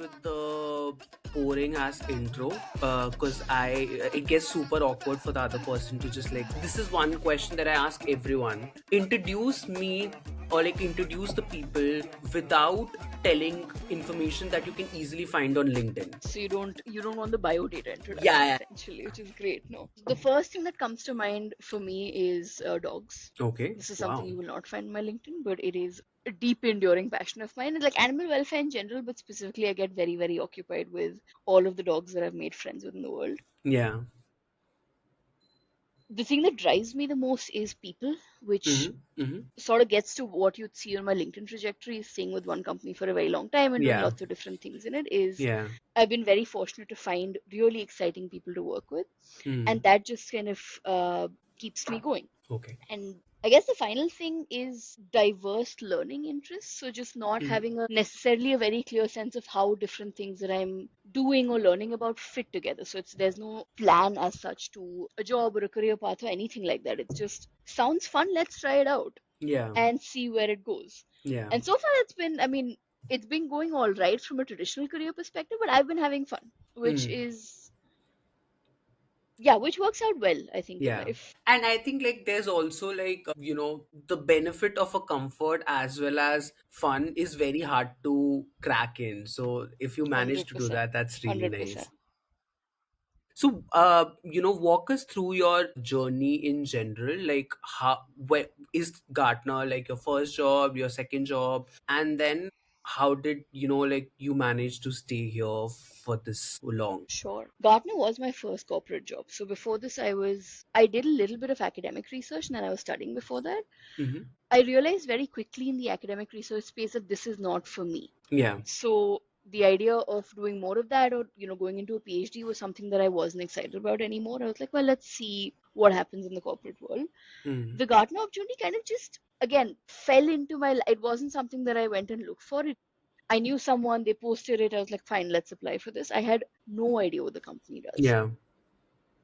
with the boring ass intro because it gets super awkward for the other person to just like, this is one question that I ask everyone. Introduce me or like introduce the people without telling information that you can easily find on LinkedIn. So you don't want the bio data introduction, Yeah. essentially, which is great. No, the first thing that comes to mind for me is dogs. Okay. This is something Wow. you will not find on my LinkedIn, but it is a deep, enduring passion of mine. And like animal welfare in general, but specifically, I get very, very occupied with all of the dogs that I've made friends with in the world. Yeah. The thing that drives me the most is people, which Mm-hmm. Mm-hmm. sort of gets to what you'd see on my LinkedIn trajectory, staying with one company for a very long time and doing Yeah. lots of different things in it, is Yeah. I've been very fortunate to find really exciting people to work with. And Mm. that just kind of keeps me going. Okay. And I guess the final thing is diverse learning interests. So just not Mm. having a necessarily a very clear sense of how different things that I'm doing or learning about fit together. So there's no plan as such to a job or a career path or anything like that. It's just sounds fun, let's try it out Yeah. and see where it goes. Yeah. And so far it's been going all right from a traditional career perspective, but I've been having fun, which Mm. is yeah, which works out well, I think, in Yeah. life. And I think like there's also like, the benefit of a comfort as well as fun is very hard to crack in. So if you manage to do 100%. that, that's really 100%. nice. So, walk us through your journey in general. Like, where is Gartner like your first job, your second job, and then how did like you manage to stay here for this long? Sure. Gartner was my first corporate job. So before this, I did a little bit of academic research and then I was studying before that. Mm-hmm. I realized very quickly in the academic research space that this is not for me. Yeah. So the idea of doing more of that or, going into a PhD was something that I wasn't excited about anymore. I was like, well, let's see what happens in the corporate world. Mm. The Gartner opportunity kind of just, again, fell into it wasn't something that I went and looked for. I knew someone, they posted it. I was like, fine, let's apply for this. I had no idea what the company does. Yeah.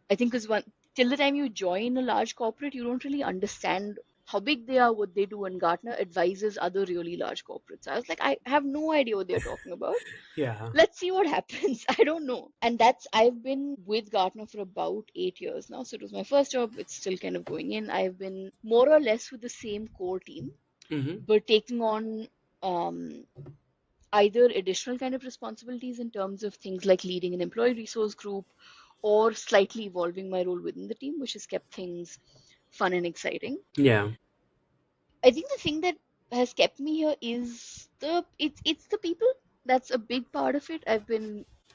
I think because till the time you join a large corporate, you don't really understand how big they are, what they do, and Gartner advises other really large corporates. I was like, I have no idea what they're talking about. Yeah. Let's see what happens. I don't know. And I've been with Gartner for about 8 years now. So it was my first job. It's still kind of going in. I've been more or less with the same core team, Mm-hmm. but taking on um, either additional kind of responsibilities in terms of things like leading an employee resource group or slightly evolving my role within the team, which has kept things fun and exciting. Yeah. I think the thing that has kept me here is it's the people. That's a big part of it.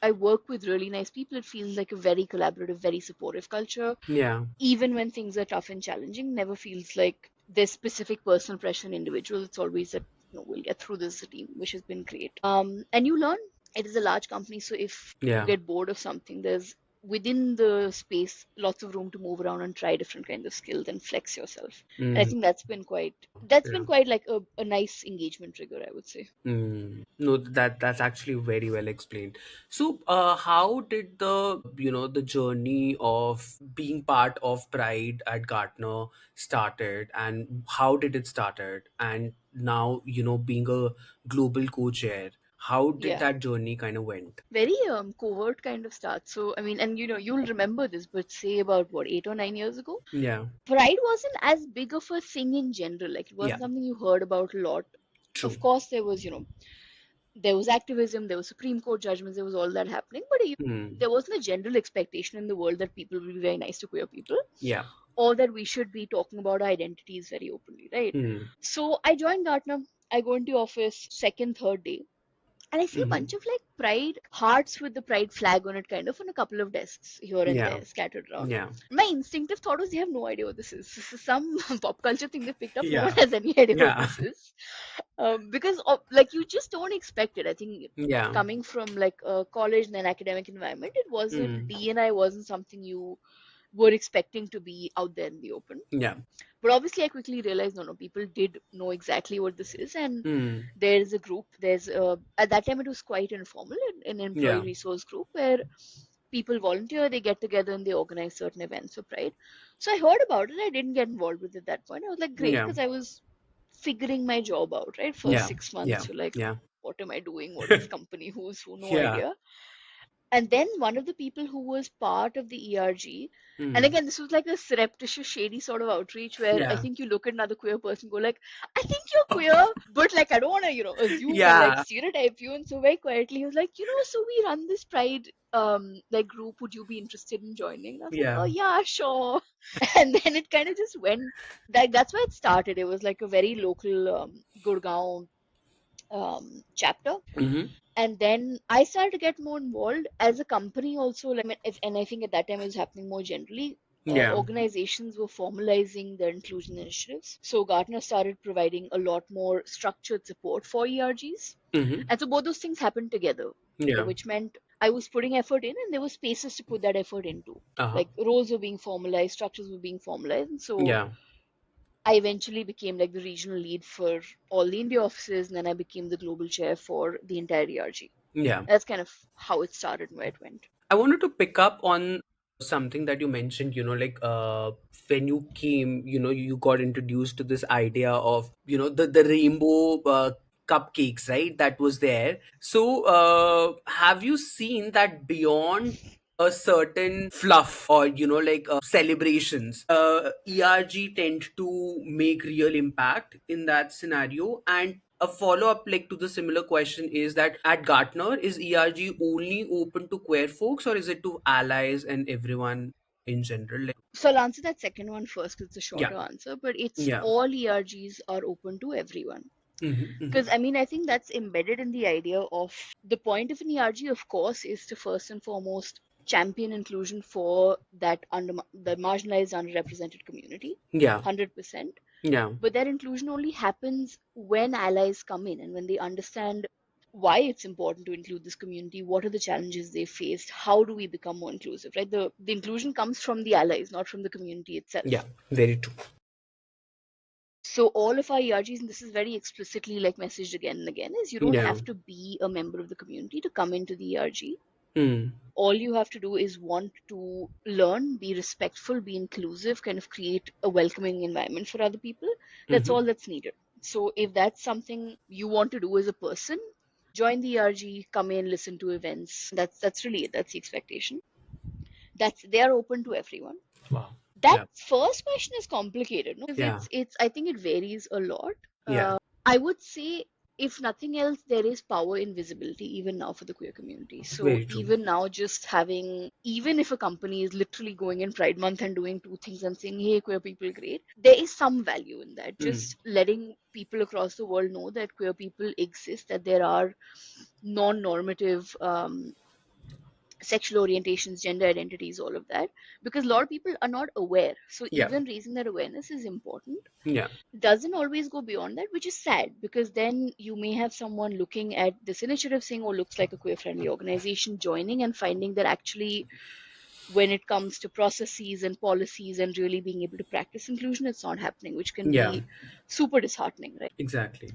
I work with really nice people. It feels like a very collaborative, very supportive culture. Yeah. Even when things are tough and challenging, never feels like there's specific personal pressure on individuals. It's always that we'll get through this as a team, which has been great. And you learn. It is a large company, so if you Yeah. get bored of something, there's within the space lots of room to move around and try different kinds of skills and flex yourself. And I Mm. think that's been Yeah. quite like a nice engagement trigger, I would say. Mm. No, that's actually very well explained. So, how did the journey of being part of Pride at Gartner started, and how did it started, and now being a global co-chair, how did Yeah. that journey kind of went? Very covert kind of start. So I mean, and you'll remember this, but say about what, 8 or 9 years ago, Yeah. Pride wasn't as big of a thing in general. Like it Yeah. wasn't something you heard about a lot. Of True. course, there was activism, there was Supreme Court judgments, there was all that happening, but Mm. there wasn't a general expectation in the world that people will be very nice to queer people Yeah. or that we should be talking about our identities very openly, right? Mm. So I joined Gartner. I go into office second, third day, and I see a Mm-hmm. bunch of like pride hearts with the pride flag on it, kind of on a couple of desks here and Yeah. there scattered around. Yeah. My instinctive thought was they have no idea what this is. This is some pop culture thing they picked up. No one Yeah. has any idea what Yeah. this is. Because of, like you just don't expect it. I think Yeah. coming from like a college and an academic environment, it wasn't Mm. D&I wasn't something you were expecting to be out there in the open. Yeah. But obviously, I quickly realized no, people did know exactly what this is, and Mm. there's a group. At that time it was quite informal, an employee Yeah. resource group where people volunteer, they get together and they organize certain events for Pride. So I heard about it. I didn't get involved with it at that point. I was like, great, Yeah. because I was figuring my job out, right? First Yeah. 6 months, Yeah. you're like, Yeah. what am I doing? What is company? Who's who? No Yeah. idea. And then one of the people who was part of the ERG, and Mm. again, this was like a surreptitious, shady sort of outreach where I Yeah. think you look at another queer person, go like, I think you're queer, but like I don't want to, assume and like Yeah. stereotype you. And so very quietly, he was like, so we run this Pride like group. Would you be interested in joining? And I was like, oh Yeah. yeah, sure. And then it kind of just went. That's where it started. It was like a very local Gurgaon chapter, Hmm. and then I started to get more involved as a company also. Like, I mean, and I think at that time it was happening more generally. Yeah. Organizations were formalizing their inclusion initiatives. So Gartner started providing a lot more structured support for ERGs. Hmm. And so both those things happened together, Yeah. which meant I was putting effort in and there were spaces to put that effort into. Uh-huh. Like roles were being formalized, structures were being formalized. And so Yeah. I eventually became like the regional lead for all the India offices, and then I became the global chair for the entire ERG. Yeah. That's kind of how it started and where it went. I wanted to pick up on something that you mentioned, like when you came, you got introduced to this idea of, the rainbow cupcakes, right? That was there. So, have you seen that beyond a certain fluff or, celebrations, ERG tend to make real impact in that scenario? And a follow up like to the similar question is that at Gartner, is ERG only open to queer folks or is it to allies and everyone in general? Like, So I'll answer that second one first because it's a yeah, shorter answer, but it's yeah. all ERGs are open to everyone. Hmm. Hmm. Because I mean, I think that's embedded in the idea of the point of an ERG, of course, is to first and foremost champion inclusion for that the marginalized, underrepresented community, Yeah, 100%. yeah, But that inclusion only happens when allies come in and when they understand why it's important to include this community, what are the challenges they faced, how do we become more inclusive, right? The inclusion comes from the allies, not from the community yeah. itself. Very true. So all of our ERGs, and this is very explicitly like messaged again and again, is you don't Yeah. have to be a member of the community to come into the ERG. Hmm. All you have to do is want to learn, be respectful, be inclusive, kind of create a welcoming environment for other people. That's Hmm. all that's needed. So if that's something you want to do as a person, join the ERG, come in, listen to events. That's really it. That's the expectation. That's they are open to everyone. Wow. That Yeah. first question is complicated, no? Because Yeah. it's I think it varies a lot. Yeah. I would say, if nothing else, there is power in visibility even now for the queer community. So Very true. even now, just having, even if a company is literally going in Pride Month and doing two things and saying, hey, queer people, great, there is some value in that. Hmm. Just letting people across the world know that queer people exist, that there are non normative sexual orientations, gender identities, all of that, because a lot of people are not aware. So Yeah. even raising that awareness is important. Yeah. Doesn't always go beyond that, which is sad because then you may have someone looking at this initiative saying, oh, looks like a queer friendly organization, joining and finding that actually when it comes to processes and policies and really being able to practice inclusion, it's not happening, which can Yeah. be super disheartening, right? Exactly.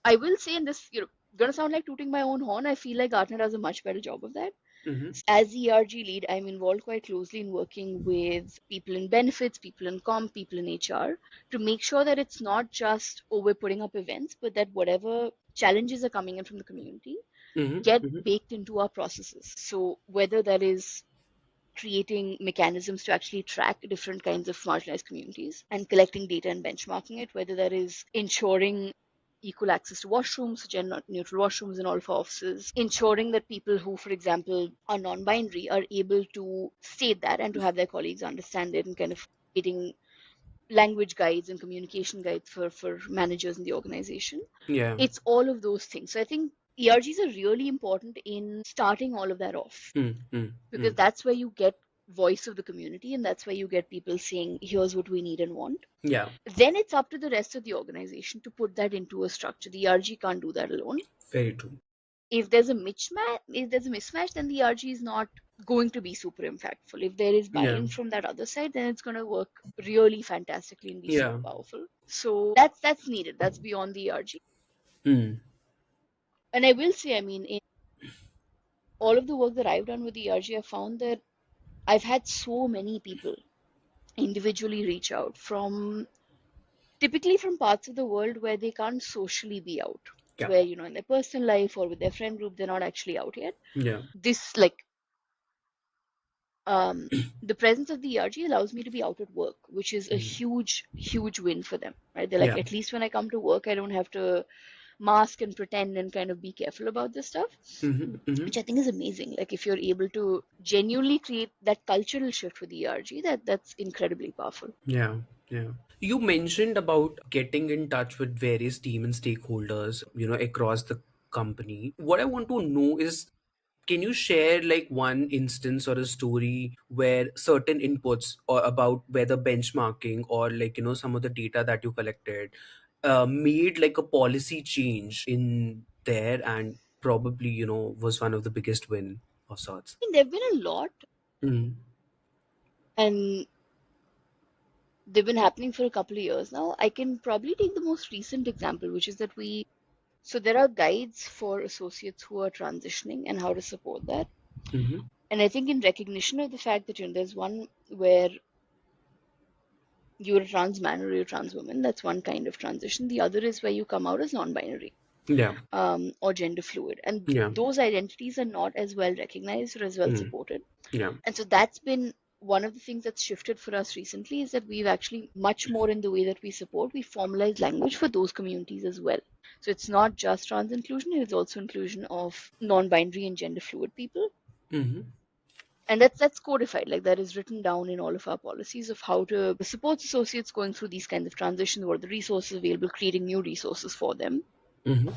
I will say, in this, gonna sound like tooting my own horn, I feel like Gartner does a much better job of that. Hmm. As the ERG lead, I'm involved quite closely in working with people in benefits, people in comp, people in HR to make sure that it's not just, oh, we're putting up events, but that whatever challenges are coming in from the community Hmm. get Hmm. baked into our processes. So whether that is creating mechanisms to actually track different kinds of marginalized communities and collecting data and benchmarking it, whether that is ensuring equal access to washrooms, gender neutral washrooms in all of our offices, ensuring that people who, for example, are non binary are able to state that and to have their colleagues understand it, and kind of creating language guides and communication guides for managers in the organization. Yeah. It's all of those things. So I think ERGs are really important in starting all of that off, Hmm. Hmm. because Hmm. that's where you get voice of the community and that's where you get people saying, here's what we need and want. Yeah. Then it's up to the rest of the organization to put that into a structure. The ERG can't do that alone. Very true. If there's a mismatch, then the ERG is not going to be super impactful. If there is Yeah. buy-in from that other side, then it's going to work really fantastically and be super Yeah. powerful. So that's needed. That's beyond the ERG. Hmm. And I will say, I mean, in all of the work that I've done with the ERG, I found that I've had so many people individually reach out from typically from parts of the world where they can't socially be out. Yeah. where, in their personal life or with their friend group, they're not actually out yet. Yeah. This, like, um, the presence of the ERG allows me to be out at work, which is a Mhm. huge, huge win for them, right? They're like, Yeah. at least when I come to work, I don't have to mask and pretend and kind of be careful about this stuff, Hmm. Hmm. which I think is amazing. Like, if you're able to genuinely create that cultural shift with ERG, that's incredibly powerful. Yeah. Yeah. You mentioned about getting in touch with various team and stakeholders, across the company. What I want to know is, can you share like one instance or a story where certain inputs or about whether benchmarking or like, some of the data that you collected made like a policy change in there and probably, was one of the biggest win of sorts? I mean, there've been a lot, Mm. and they've been happening for a couple of years now. I can probably take the most recent example, which is that so there are guides for associates who are transitioning and how to support that. Mm-hmm. And I think in recognition of the fact that, there's one where you're a trans man or you're a trans woman, that's one kind of transition. The other is where you come out as non-binary, Yeah. or gender fluid. And Yeah. those identities are not as well recognized or as well Mm. supported. Yeah. And so that's been one of the things that's shifted for us recently, is that we've actually, much more in the way that we support, we formalize language for those communities as well. So it's not just trans inclusion, it is also inclusion of non-binary and gender fluid people. Mm-hmm. And that's codified, like that is written down in all of our policies of how to support associates going through these kinds of transitions, what are the resources available, creating new resources for them, Mm-hmm.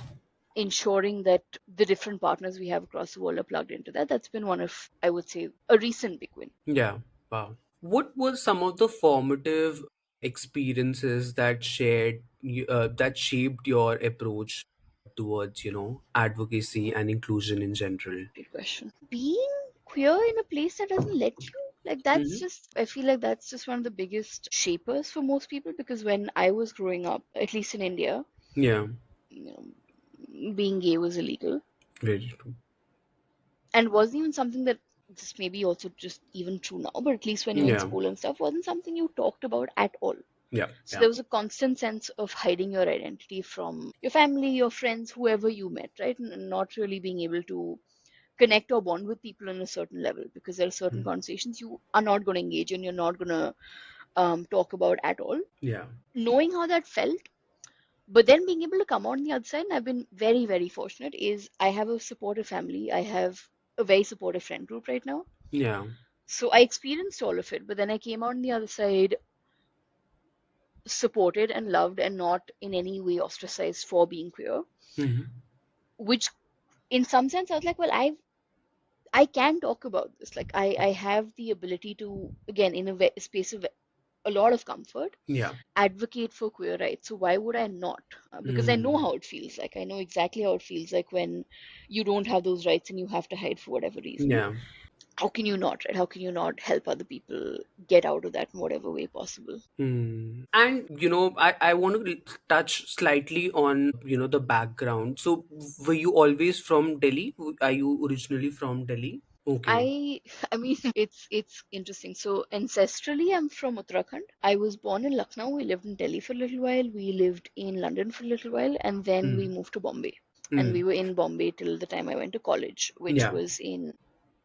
ensuring that the different partners we have across the world are plugged into that. That's been one of, I would say, a recent big win. Yeah. Wow. What were some of the formative experiences that that shaped your approach towards, advocacy and inclusion in general? Great question. Being queer in a place that doesn't let you, like, that's Mm-hmm. just, I feel like that's just one of the biggest shapers for most people, because when I was growing up, at least in India, Yeah. you being gay was illegal, Very true. and wasn't even something that, this may be also just even true now, but at least when you're in Yeah. school and stuff, wasn't something you talked about at all. Yeah. So Yeah. there was a constant sense of hiding your identity from your family, your friends, whoever you met, right? And not really being able to connect or bond with people on a certain level, because there are certain Mm. conversations you are not going to engage in, you're not going to talk about at all. Yeah. Knowing how that felt, but then being able to come out on the other side, and I've been very, very fortunate, is I have a supportive family. I have a very supportive friend group right now. Yeah. So I experienced all of it, but then I came out on the other side supported and loved and not in any way ostracized for being queer, Mm-hmm. which in some sense I was like, well, I can talk about this. Like, I have the ability to, again, in a space of a lot of comfort, Yeah. advocate for queer rights. So why would I not? Because I know Mm. how it feels like. I know exactly how it feels like when you don't have those rights and you have to hide for whatever reason. Yeah. How can you not, right? How can you not help other people get out of that in whatever way possible? Hmm. And I want to touch slightly on the background. So, were you always from Delhi? Are you originally from Delhi? Okay. I I mean, it's interesting. So ancestrally, I'm from Uttarakhand. I was born in Lucknow. We lived in Delhi for a little while. We lived in London for a little while, and then we Mm. moved to Bombay. And we Mm. were in Bombay till the time I went to college, which Yeah. was in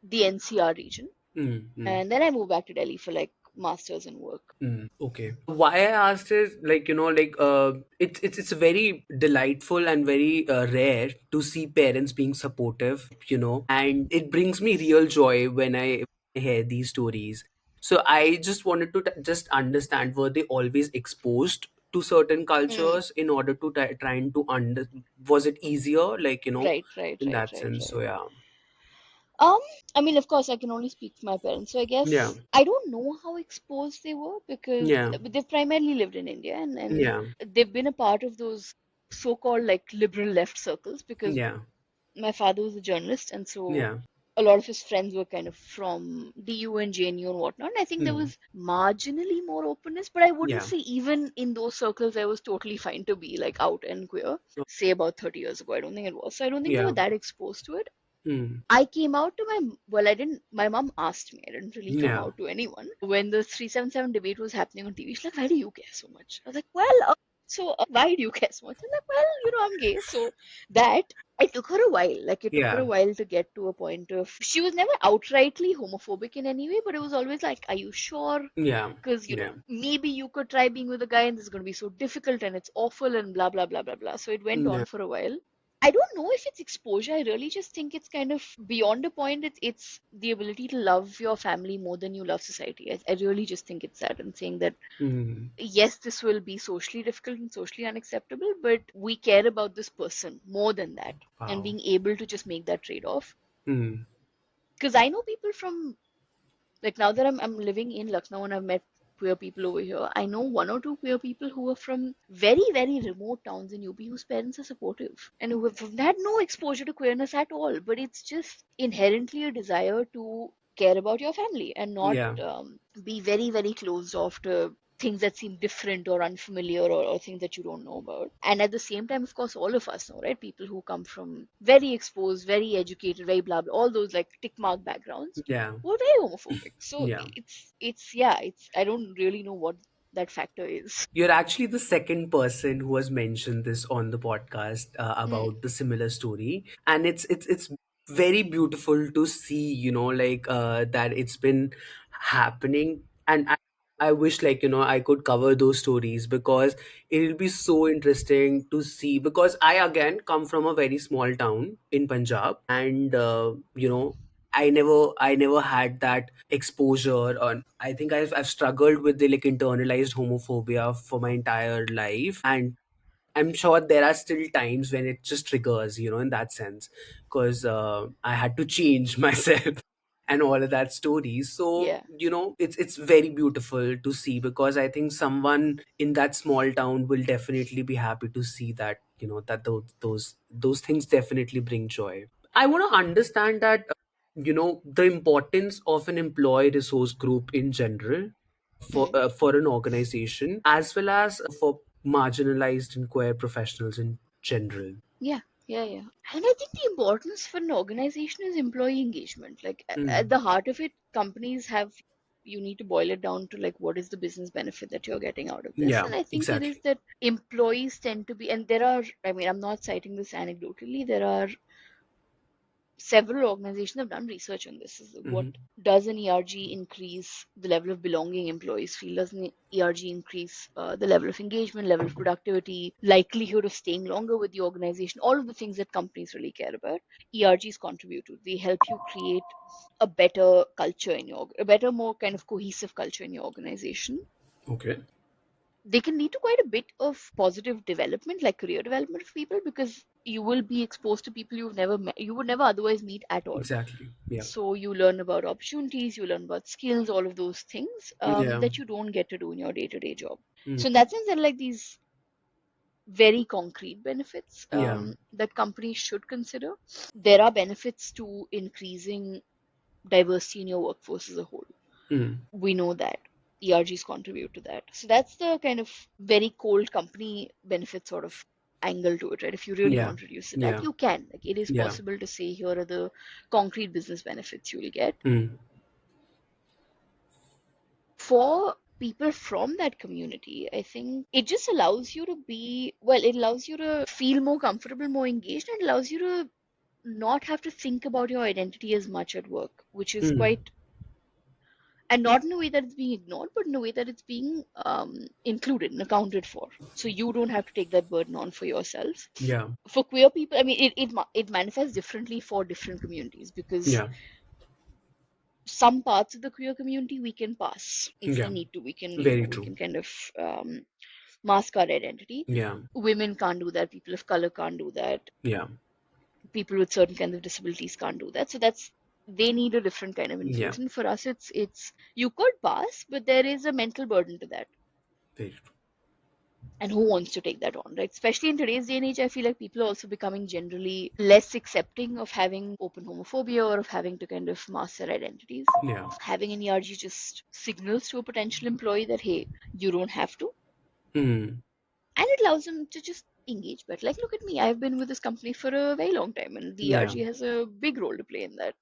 the NCR region. Mm. Mm. And then I moved back to Delhi for like masters and work. Mm, okay. Why I asked is like it's very delightful and very rare to see parents being supportive, and it brings me real joy when I hear these stories. So I just wanted to just understand, were they always exposed to certain Mm, cultures in order to trying to was it easier like right, right, in right, that right, sense? So right. yeah. Um, I mean, of course, I can only speak for my parents. So I Yeah. guess I don't know how exposed they were, because Yeah. they've primarily lived in India, and Yeah. they've been a part of those so-called like liberal left circles, because Yeah. my father was a journalist, and so Yeah. a lot of his friends were kind of from DU and JNU and whatnot. And I think there Mm. was marginally more openness, but I wouldn't Yeah. say even in those circles I was totally fine to be like out and queer. Say about 30 years ago, I don't think it was. So I don't think they were Yeah. that exposed to it. Mm. I came out to well, I didn't, my mom asked me, I didn't really come Yeah. out to anyone. When the 377 debate was happening on TV, she's like, why do you care so much? I was like, well, So why do you care so much? I'm like, well, I'm gay. So that it took her a while. Like it took her a Yeah. while to get to a point of she was never outrightly homophobic in any way, but it was always like, are you sure? Yeah. Because Yeah. maybe you could try being with a guy and this is going to be so difficult and it's awful and blah blah blah blah blah. So it went Yeah. on for a while. I don't know if it's exposure. I really just think it's kind of beyond a point. It's the ability to love your family more than you love society. I really just think it's that, and saying that Mm. yes, this will be socially difficult and socially unacceptable, but we care about this person more than that, and Wow. being able to just make that trade-off. Mm. Because I know people from, like, now that I'm living in Lucknow and I've met queer people over here, I know one or two queer people who are from very, very remote towns in UP whose parents are supportive and who have had no exposure to queerness at all. But it's just inherently a desire to care about your family and not Yeah. be very, very closed off to things that seem different or unfamiliar, or things that you don't know about. And at the same time, of course, all of us know, right? People who come from very exposed, very educated, very blah blah, all those like tick mark backgrounds Yeah. were very homophobic. So Yeah. it's yeah, it's I don't really know what that factor is. You're actually the second person who has mentioned this on the podcast Mm, about the similar story, and it's very beautiful to see, like that it's been happening, and I wish, like, I could cover those stories because it'll be so interesting to see, because I again come from a very small town in Punjab, and I never had that exposure on. I think I've struggled with the like internalized homophobia for my entire life, and I'm sure there are still times when it just triggers, in that sense, because I had to change myself and all of that story. So yeah, it's very beautiful to see, because I think someone in that small town will definitely be happy to see that, that those things definitely bring joy. I want to understand that, the importance of an employee resource group in general mm, for an organization, as well as for marginalized and queer professionals in general. yeah, yeah. And I think the importance for an organization is employee engagement. Like at Mm. the heart of it, companies have, you need to boil it down to like what is the business benefit that you're getting out of this. Yeah, And I think it is exactly. that employees tend to be, and there are, I mean, I'm not citing this anecdotally, there are several organizations have done research on this. Is what Hmm. does an ERG increase the level of belonging employees feel? Does an ERG increase the level of engagement, level of productivity, likelihood of staying longer with the organization? All of the things that companies really care about, ERGs contribute to. They help you create a better culture in your, a better, more kind of cohesive culture in your organization. Okay. They can lead to quite a bit of positive development, like career development of people, because you will be exposed to people you've never met, you would never otherwise meet at all. Exactly. Yeah. So you learn about opportunities, you learn about skills, all of those things Yeah. that you don't get to do in your day-to-day job. Mm. So in that sense, there are like these very concrete benefits Yeah. that companies should consider. There are benefits to increasing diversity in your workforce as a whole. Mm. We know that ERGs contribute to that. So that's the kind of very cold company benefit sort of angle to it, right? If you really Yeah. want to reduce it, that Yeah. you can. Like it is Yeah. possible to say here are the concrete business benefits you will get. Mm. For people from that community, I think it just allows you to be, well, it allows you to feel more comfortable, more engaged, and allows you to not have to think about your identity as much at work, which is Mm. quite, and not in a way that it's being ignored, but in a way that it's being included and accounted for. So you don't have to take that burden on for yourself. Yeah. For queer people, I mean, it manifests differently for different communities, because Yeah. some parts of the queer community we can pass if we Yeah. need to. We can, Very we true. can kind of mask our identity. Yeah. Women can't do that. People of color can't do that. Yeah. People with certain kinds of disabilities can't do that. So that's, they need a different kind of Yeah. inclusion. For us, it's you could pass, but there is a mental burden to that. Very true. And who wants to take that on, right? Especially in today's day and age, I feel like people are also becoming generally less accepting of having open homophobia or of having to kind of mask their identities. Yeah. Having an ERG just signals to a potential employee that, hey, you don't have to. Mm. And it allows them to just engage better. Like, look at me, I've been with this company for a very long time, and the Yeah. ERG has a big role to play in that.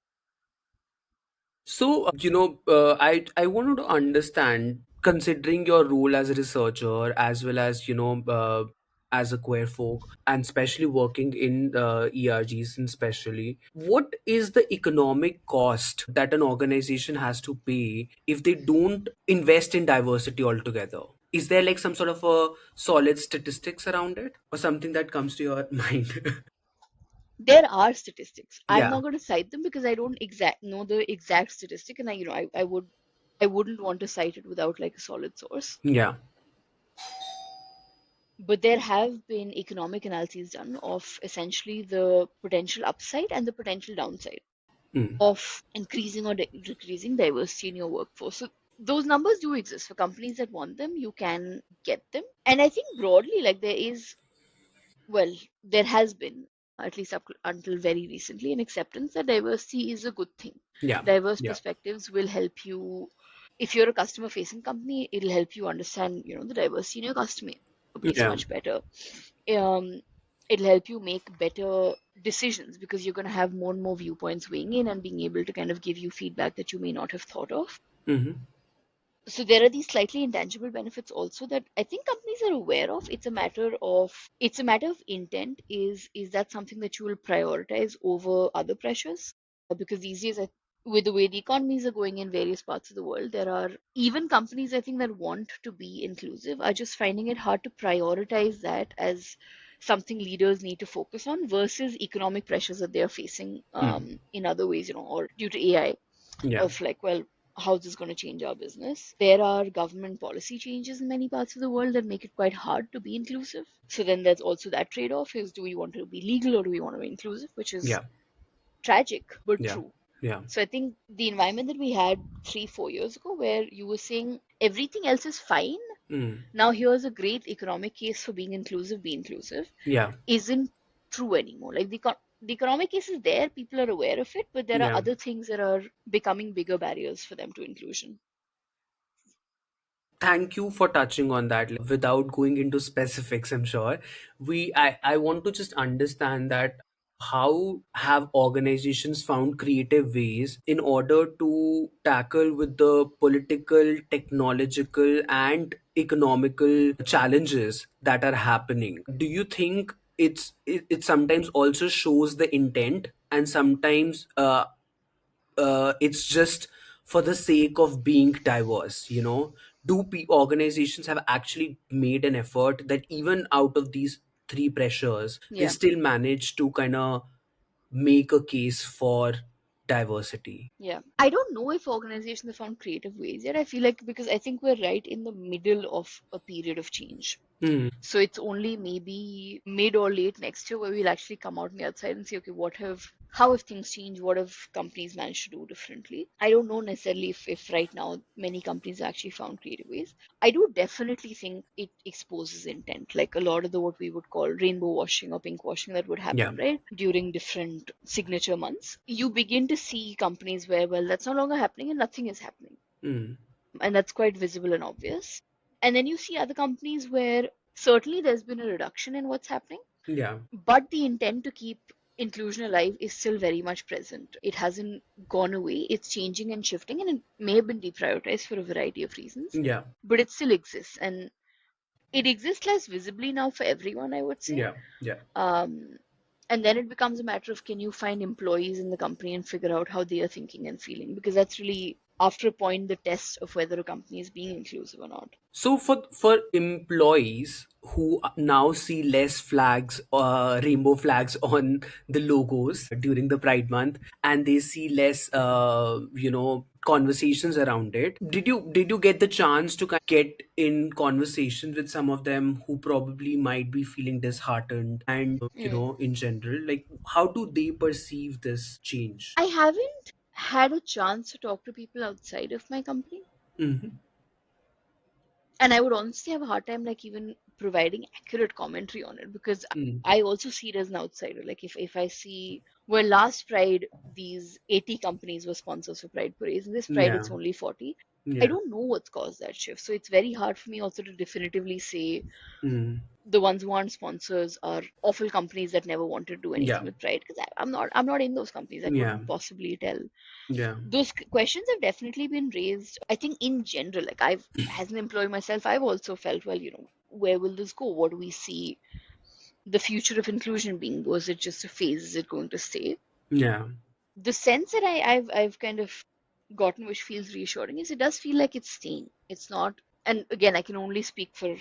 So, I wanted to understand. considering your role as a researcher as well as as a queer folk, and especially working in ERGs, and especially what is the economic cost that an organization has to pay if they don't invest in diversity altogether? Is there like some sort of a solid statistics around it or something that comes to your mind? There are statistics. I'm Yeah. not going to cite them because I don't exact know the exact statistic, and I wouldn't want to cite it without like a solid source. Yeah. But there have been economic analyses done of essentially the potential upside and the potential downside Mm. of increasing or decreasing diversity in your workforce. So those numbers do exist. For companies that want them, you can get them. And I think broadly, like well, there has been, at least up until very recently, an acceptance that diversity is a good thing. Yeah. Diverse Yeah. perspectives will help you. If you're a customer facing company, it'll help you understand, the diversity in your customer base Yeah. much better. Um, it'll help you make better decisions because you're going to have more and more viewpoints weighing in and being able to kind of give you feedback that you may not have thought of. Hmm. So there are these slightly intangible benefits also that I think companies are aware of. It's a matter of intent. Is that something that you will prioritize over other pressures? Because these days, with the way the economies are going in various parts of the world, there are even companies I think that want to be inclusive are just finding it hard to prioritize that as something leaders need to focus on versus economic pressures that they are facing Mm. in other ways, or due to AI, Yeah. of like, well, how this is going to change our business. There are government policy changes in many parts of the world that make it quite hard to be inclusive. So then there's also that trade-off is, do we want to be legal or do we want to be inclusive, which is Yeah. tragic but Yeah. true. Yeah. So I think the environment that we had 3 4 years ago where you were saying everything else is fine, Mm. now here's a great economic case for being inclusive, be inclusive, Yeah. isn't true anymore. Like the economic case is there, people are aware of it, but there are Yeah. other things that are becoming bigger barriers for them to inclusion. Thank you for touching on that. Without going into specifics, I'm sure I want to just understand that how have organizations found creative ways in order to tackle with the political, technological, and economical challenges that are happening? Do you think it sometimes also shows the intent, and sometimes it's just for the sake of being diverse? Organizations have actually made an effort that even out of these three pressures they Yeah, still manage to kind of make a case for diversity? yeah. I don't know if organizations have found creative ways yet. I feel like because I think we're right in the middle of a period of change. Hmm. So it's only maybe mid or late next year where we'll actually come out on the outside and say, okay, how have things changed? What have companies managed to do differently? I don't know necessarily if right now many companies actually found creative ways. I do definitely think it exposes intent, like a lot of the what we would call rainbow washing or pink washing that would Yeah. happen, right? During different signature months. You begin to see companies where, well, that's no longer happening and nothing is happening, Hmm. and that's quite visible and obvious. And then you see other companies where certainly there's been a reduction in what's happening, Yeah. but the intent to keep inclusion alive is still very much present. It hasn't gone away, it's changing and shifting, and it may have been deprioritized for a variety of reasons, Yeah. but it still exists. And it exists less visibly now for everyone, I would say. Yeah. Yeah. Um, and then it becomes a matter of, can you find employees in the company and figure out how they are thinking and feeling? Because that's really, after a point, the test of whether a company is being inclusive or not. So for employees who now see less flags, rainbow flags on the logos during the Pride Month, and they see less, conversations around it. Did you get the chance to kind of get in conversation with some of them who probably might be feeling disheartened, and Mm. in general, like how do they perceive this change? I haven't had a chance to talk to people outside of my company. Hmm. And I would honestly have a hard time like even providing accurate commentary on it because I also see it as an outsider. Like if I see, well, last Pride these 80 companies were sponsors for Pride parades, and this Pride Yeah. it's only 40. I Yeah. don't know what's caused that shift. So it's very hard for me also to definitively say Mm. the ones who aren't sponsors are awful companies that never want to do anything Yeah. with pride, because I'm not in those companies. I Yeah. couldn't possibly tell. Yeah. Those questions have definitely been raised. I think in general, like I've as an employee myself, I've also felt, well, where will this go? What do we see the future of inclusion being? Was it just a phase? Is it going to stay? Yeah. The sense that I've kind of gotten, which feels reassuring, is it does feel like it's staying. It's not, and again, I can only speak for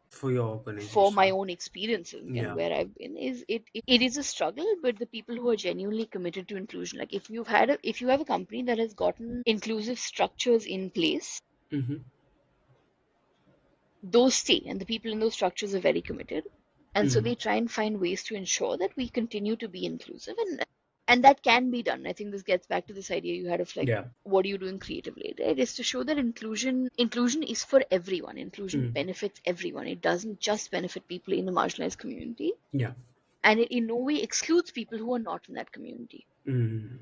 For your for my organization. own experiences and Yeah. where I've been, is it is a struggle, but the people who are genuinely committed to inclusion, like if you have a company that has gotten inclusive structures in place, Mm-hmm. those stay, and the people in those structures are very committed, and so Mm. they try and find ways to ensure that we continue to be inclusive, and that can be done. I think this gets back to this idea you had of like, Yeah. what are you doing creatively? It is to show that inclusion is for everyone. Inclusion Mm. benefits everyone. It doesn't just benefit people in a marginalized community, Yeah. and it in no way excludes people who are not in that community. Mm.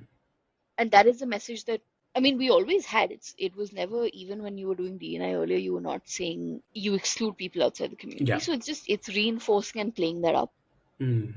And that is the message that, I mean, we always had. It was never, even when you were doing D&I earlier, you were not saying you exclude people outside the community. Yeah. So it's reinforcing and playing that up Mm.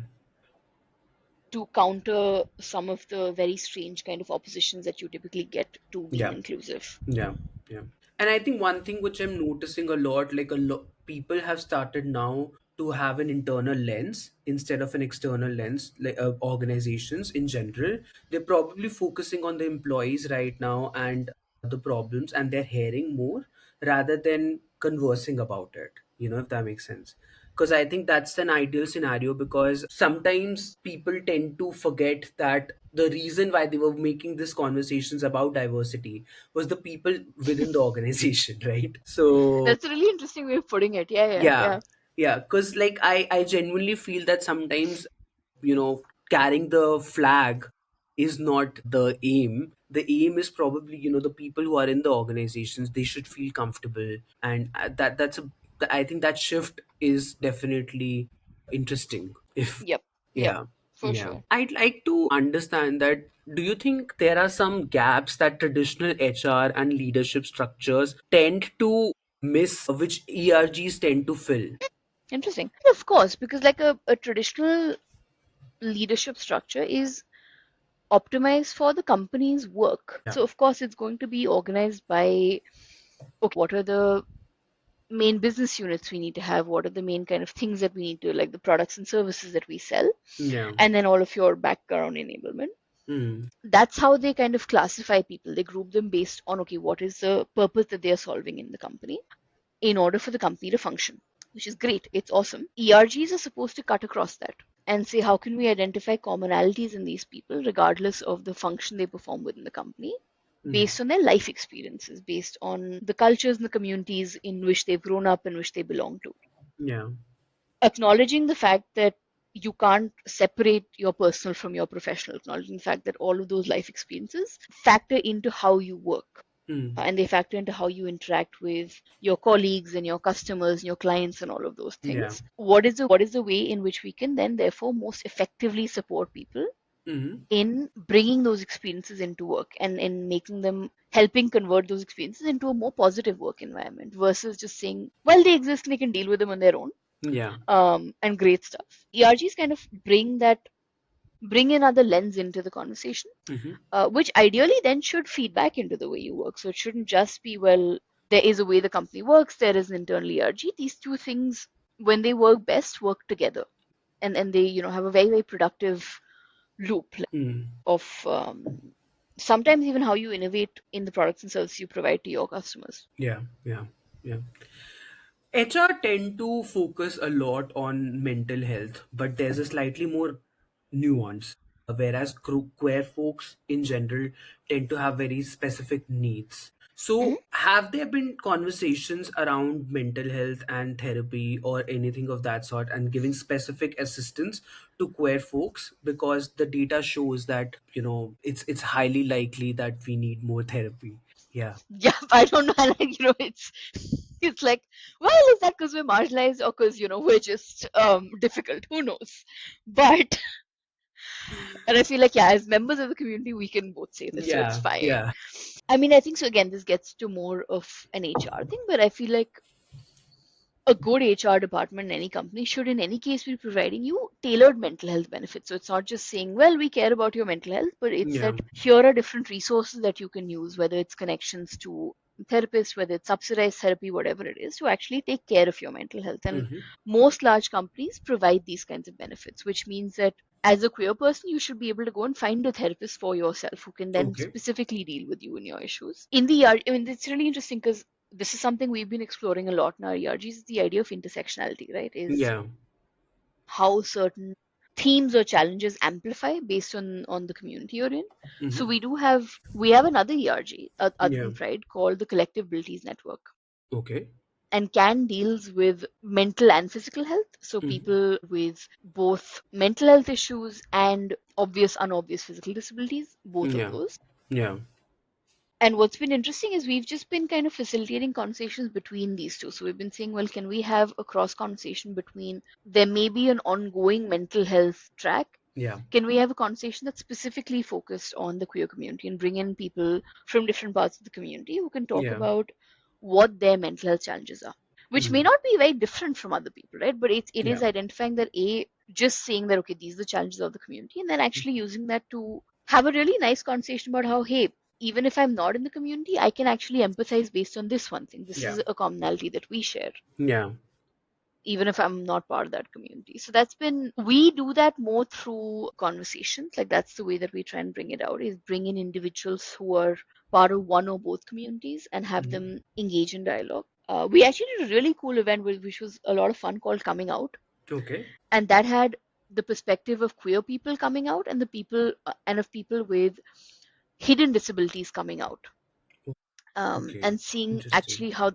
to counter some of the very strange kind of oppositions that you typically get to being Yeah. inclusive. Yeah. Yeah. And I think one thing which I'm noticing a lot, like a lot, people have started now to have an internal lens instead of an external lens. Like organizations in general, they're probably focusing on the employees right now and the problems, and they're hearing more rather than conversing about it. If that makes sense. Because I think that's an ideal scenario, because sometimes people tend to forget that the reason why they were making these conversations about diversity was the people within the organization, right? So That's a really interesting way of putting it. Yeah, yeah, yeah, yeah. yeah, because like I genuinely feel that sometimes, carrying the flag is not the aim. The aim is probably, the people who are in the organizations, they should feel comfortable, and I think that shift is definitely interesting. If Yep, yep, yeah, for yeah, sure. I'd like to understand that. Do you think there are some gaps that traditional HR and leadership structures tend to miss, which ERGs tend to fill? Interesting. Of course, because like a traditional leadership structure is optimized for the company's work. Yeah. So, of course, it's going to be organized by, okay, what are the main business units we need to have? What are the main kind of things that we need to, like the products and services that we sell? Yeah. And then all of your background enablement. Mm. That's how they kind of classify people. They group them based on, okay, what is the purpose that they are solving in the company in order for the company to function, which is great. It's awesome. ERGs are supposed to cut across that and say, how can we identify commonalities in these people, regardless of the function they perform within the company, Mm. based on their life experiences, based on the cultures and the communities in which they've grown up and which they belong to. Yeah. Acknowledging the fact that you can't separate your personal from your professional, acknowledging the fact that all of those life experiences factor into how you work, Mm. and they factor into how you interact with your colleagues and your customers and your clients and all of those Yeah. things. What is the way in which we can then therefore most effectively support people Mm. in bringing those experiences into work and in making them, helping convert those experiences into a more positive work environment, versus just saying, well, they exist and they can deal with them on their own, Yeah. and great stuff. ERGs kind of bring another lens into the conversation, Mm-hmm. which ideally then should feed back into the way you work. So it shouldn't just be, well, there is a way the company works, there is an internal ERG. These two things, when they work best, work together. And they, have a very, very productive loop Mm. of sometimes even how you innovate in the products and services you provide to your customers. Yeah. Yeah. Yeah. HR tend to focus a lot on mental health, but there's a slightly more nuance. Whereas queer folks in general tend to have very specific needs. Mhm. So, have there been conversations around mental health and therapy or anything of that sort, and giving specific assistance to queer folks? Because the data shows that, it's highly likely that we need more therapy. Yeah. Yeah, I don't know. Like, it's like, well, is that because we're marginalized or because we're just difficult? Who knows? But And I feel like, yeah, as members of the community, we can both say this, so it's Yeah, fine. yeah. I mean, I think so. Again, this gets to more of an HR thing, but I feel like a good HR department in any company should, in any case, be providing you tailored mental health benefits. So it's not just saying, well, we care about your mental health, but it's Yeah. that here are different resources that you can use, whether it's connections to therapists, whether it's subsidized therapy, whatever it is, to actually take care of your mental health. And Hmm. most large companies provide these kinds of benefits, which means that as a queer person, you should be able to go and find a therapist for yourself who can then Okay. specifically deal with you and your issues. In the ER, I mean, it's really interesting because this is something we've been exploring a lot in our ERGs, is the idea of intersectionality, right? Is Yeah. how certain themes or challenges amplify based on the community you're in. So Hmm. we have another ERG other Yeah. than Pride called the Collective Abilities Network, Okay. and can deals with mental and physical health. So Hmm. people with both mental health issues and obvious unobvious physical disabilities, both of Yeah. those. Yeah. And what's been interesting is we've just been kind of facilitating conversations between these two. So we've been saying, well, can we have a cross conversation between there may be an ongoing mental health track? Yeah. Can we have a conversation that's specifically focused on the queer community and bring in people from different parts of the community who can talk Yeah. about what their mental health challenges are, which may Hmm. not be very different from other people, right? But it Yeah. is identifying that just saying that, okay, these are the challenges of the community, and then actually using that to have a really nice conversation about how, hey, even if I'm not in the community, I can actually empathize based on this one thing. This Yeah. is a commonality that we share, Yeah. even if I'm not part of that community. So we do that more through conversations. Like that's the way that we try and bring it out, is bring in individuals who are part of one or both communities and have Hmm. them engage in dialogue. We actually did a really cool event which was a lot of fun called Coming Out. Okay. And that had the perspective of queer people coming out and the people and of people with hidden disabilities coming out, Okay. and seeing Interesting. actually how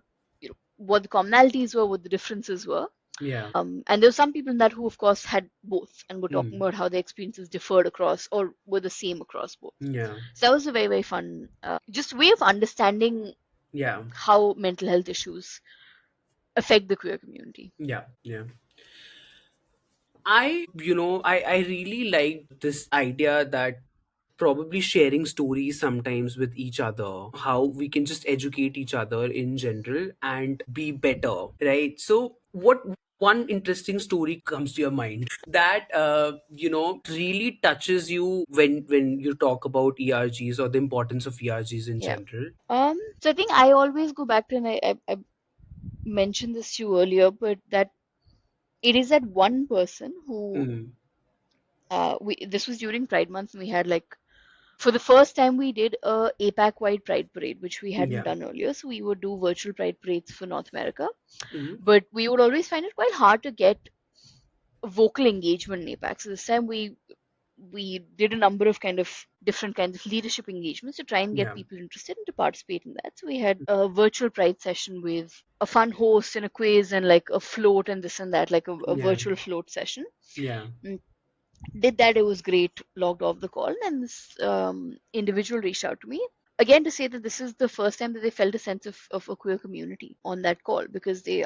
what the commonalities were, what the differences were. Yeah. And there were some people in that who, of course, had both and were talking Hmm. about how their experiences differed across or were the same across both. Yeah. So that was a very, very fun, just way of understanding Yeah. how mental health issues affect the queer community. Yeah. Yeah. I really like this idea that probably sharing stories sometimes with each other, how we can just educate each other in general and be better, right? So, what one interesting story comes to your mind that really touches you when you talk about ERGs or the importance of ERGs in Yeah. general? So I think I always go back to, and I mentioned this to you earlier, but that it is that one person who, Mm. this was during Pride Month, and we had like, for the first time, we did a APAC wide Pride parade, which we hadn't Yeah. done earlier. So we would do virtual Pride parades for North America, Hmm. but we would always find it quite hard to get vocal engagement in APAC. So this time we did a number of kind of different kinds of leadership engagements to try and get Yeah. people interested and to participate in that. So we had a virtual Pride session with a fun host and a quiz and like a float and this and that, like a Yeah. virtual float session. Yeah. Mm, did that. It was great. Logged off the call, and this individual reached out to me again to say that this is the first time that they felt a sense of a queer community on that call, because they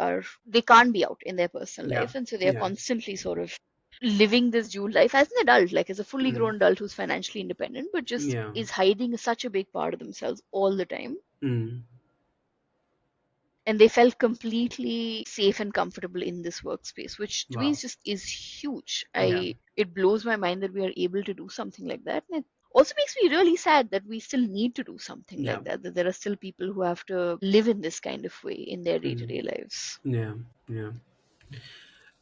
can't be out in their personal Yeah. life, and so they are Yeah. constantly sort of living this dual life as an adult, like as a fully Mm. grown adult who's financially independent, but just Yeah. is hiding such a big part of themselves all the time. Mm. And they felt completely safe and comfortable in this workspace, which to me Wow. is huge. Yeah. It blows my mind that we are able to do something like that, and it also makes me really sad that we still need to do something Yeah. like that, that there are still people who have to live in this kind of way in their Mm. day-to-day lives. Yeah. Yeah.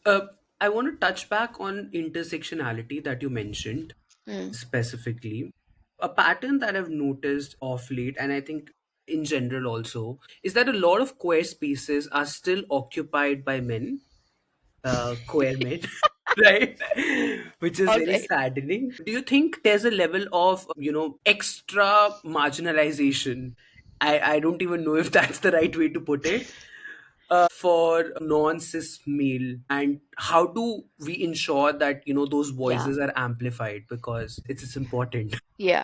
Uh, I want to touch back on intersectionality that you mentioned Mm, specifically. A pattern that I've noticed of late, and I think in general also, is that a lot of queer spaces are still occupied by men, queer men, right? Which is all very right. saddening. Do you think there's a level of, extra marginalization? I don't even know if that's the right way to put it, for non-cis male, and how do we ensure that those Yeah. voices are amplified, because it's important. Yeah.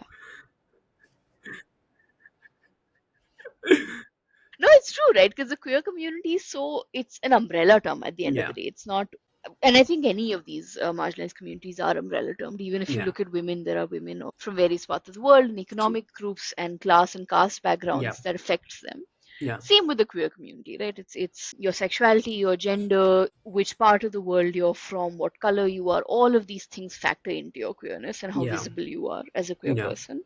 No, it's true, right? Because the queer community is so, it's an umbrella term at the end of the Yeah. day. It's not, And I think any of these marginalized communities are umbrella termed. Even if you Yeah. look at women, there are women from various parts of the world and True. economic groups and class and caste Yeah. backgrounds that affects them. Yeah. Same with the queer community, right? It's your sexuality, your gender, which part of the world you're from, what color you are. All of these things factor into your queerness and how Yeah. visible you are as a queer Yeah. person.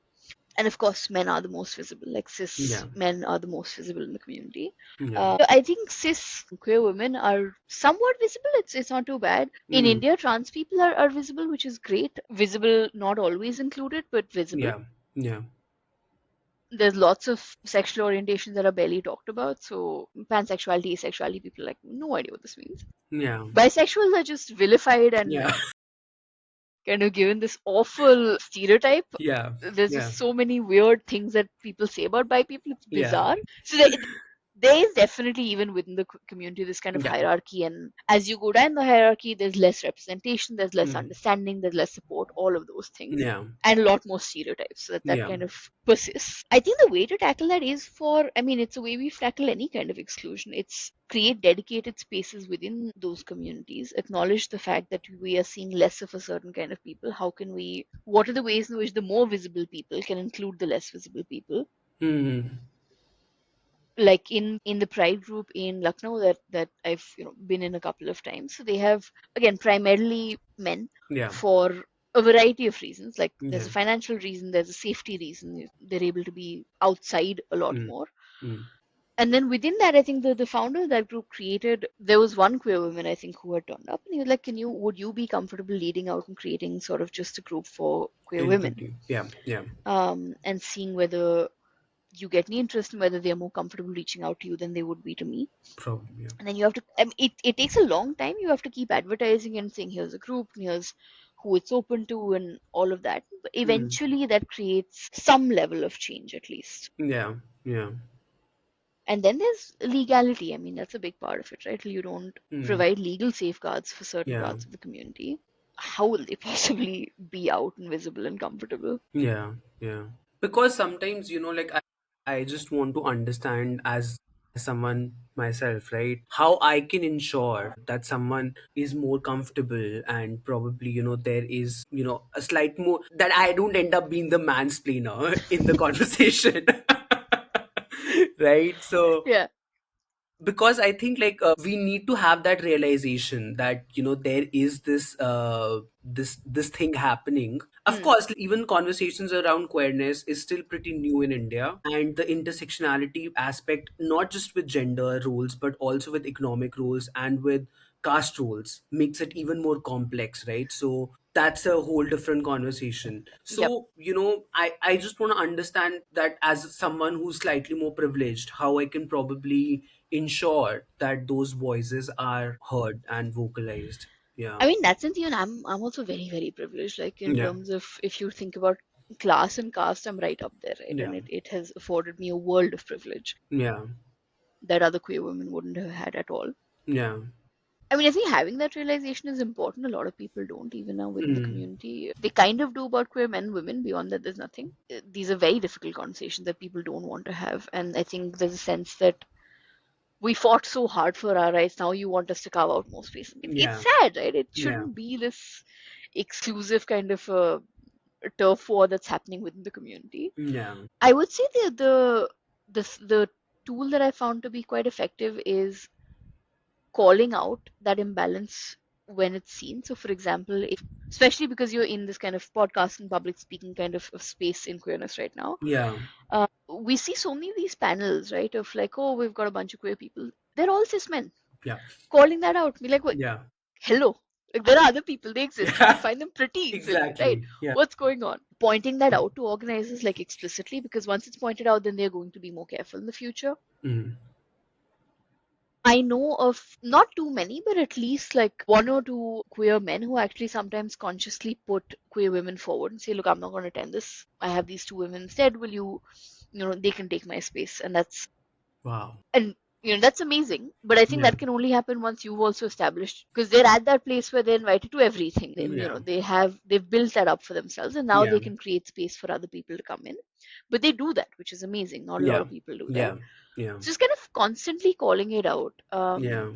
And of course, men are the most visible. Like cis Yeah. men are the most visible in the community. Yeah. I think cis queer women are somewhat visible. It's not too bad. In Mm. India, trans people are visible, which is great. Visible, not always included, but visible. Yeah. Yeah. There's lots of sexual orientations that are barely talked about. So pansexuality, asexuality, people are like no idea what this means. Yeah. Bisexuals are just vilified and Yeah. kind of given this awful stereotype. Yeah. There's Yeah. just so many weird things that people say about bi people. It's Yeah. bizarre. So there is definitely even within the community this kind of Yeah. hierarchy, and as you go down the hierarchy, there's less representation, there's less Mm. understanding, there's less support, all of those things, Yeah. and a lot more stereotypes. So that Yeah. kind of persists. I think the way to tackle that is I mean, it's a way we tackle any kind of exclusion. It's create dedicated spaces within those communities, acknowledge the fact that we are seeing less of a certain kind of people. What are the ways in which the more visible people can include the less visible people? Mm. Like in the pride group in Lucknow that I've been in a couple of times. So they have, again, primarily men Yeah. for a variety of reasons. Like there's Yeah. a financial reason, there's a safety reason. They're able to be outside a lot Mm. more. Mm. And then within that, I think the founder of that group created, there was one queer woman, I think, who had turned up, and he was like, would you be comfortable leading out and creating sort of just a group for queer women? Entity. Yeah. Yeah. And seeing whether you get any interest and whether they're more comfortable reaching out to you than they would be to me. Probably. Yeah. And then you have to, I mean, it takes a long time. You have to keep advertising and saying, here's a group, and here's who it's open to, and all of that. But Mm. eventually, that creates some level of change, at least. Yeah. Yeah. And then there's legality. I mean, that's a big part of it, right? You don't Mm. provide legal safeguards for certain Yeah. parts of the community. How will they possibly be out and visible and comfortable? Yeah. Yeah. Because sometimes, like I just want to understand as someone myself, right? How I can ensure that someone is more comfortable and probably, there is, a slight more that I don't end up being the mansplainer in the conversation. Right? So Yeah. because I think like we need to have that realization that there is this thing happening. Of Mm. course, even conversations around queerness is still pretty new in India, and the intersectionality aspect, not just with gender roles but also with economic roles and with caste roles, makes it even more complex, right? So that's a whole different conversation. Yep. So I just want to understand that as someone who's slightly more privileged, how I can probably ensure that those voices are heard and vocalized. Yeah. I mean, that's something, and I'm also very, very privileged. Like in Yeah. terms of if you think about class and caste, I'm right up there, right? Yeah. And it has afforded me a world of privilege Yeah. that other queer women wouldn't have had at all. Yeah. I mean, I think having that realization is important. A lot of people don't, even now within the Mm. community. They kind of do about queer men, women. Beyond that, there's nothing. These are very difficult conversations that people don't want to have. And I think there's a sense that we fought so hard for our rights. Now you want us to carve out more space. It's Yeah. sad, right? It Yeah. shouldn't be this exclusive kind of turf war that's happening within the community. Yeah. I would say the tool that I found to be quite effective is calling out that imbalance when it's seen. So, for example, especially because you're in this kind of podcast and public speaking kind of space in queerness right now, Yeah. we see so many of these panels, right? Of like, oh, we've got a bunch of queer people. They're all cis men. Yeah. Calling that out, be like, what? Yeah. Hello. Like, there are other people, they exist. You can Yeah. find them pretty easily, right? Exactly. Yeah. What's going on? Pointing that out to organizers like explicitly, because once it's pointed out, then they're going to be more careful in the future. Mm. I know of not too many, but at least like one or two queer men who actually sometimes consciously put queer women forward and say, look, I'm not going to attend this. I have these two women instead. Will you, they can take my space. And Wow. and that's amazing. But I think Yeah. that can only happen once you've also established, because they're at that place where they're invited to everything. Then, Yeah. they've built that up for themselves, and now Yeah. they can create space for other people to come in. But they do that, which is amazing. Not a lot Yeah. of people do that. Yeah. Yeah. So just kind of constantly calling it out. Yeah.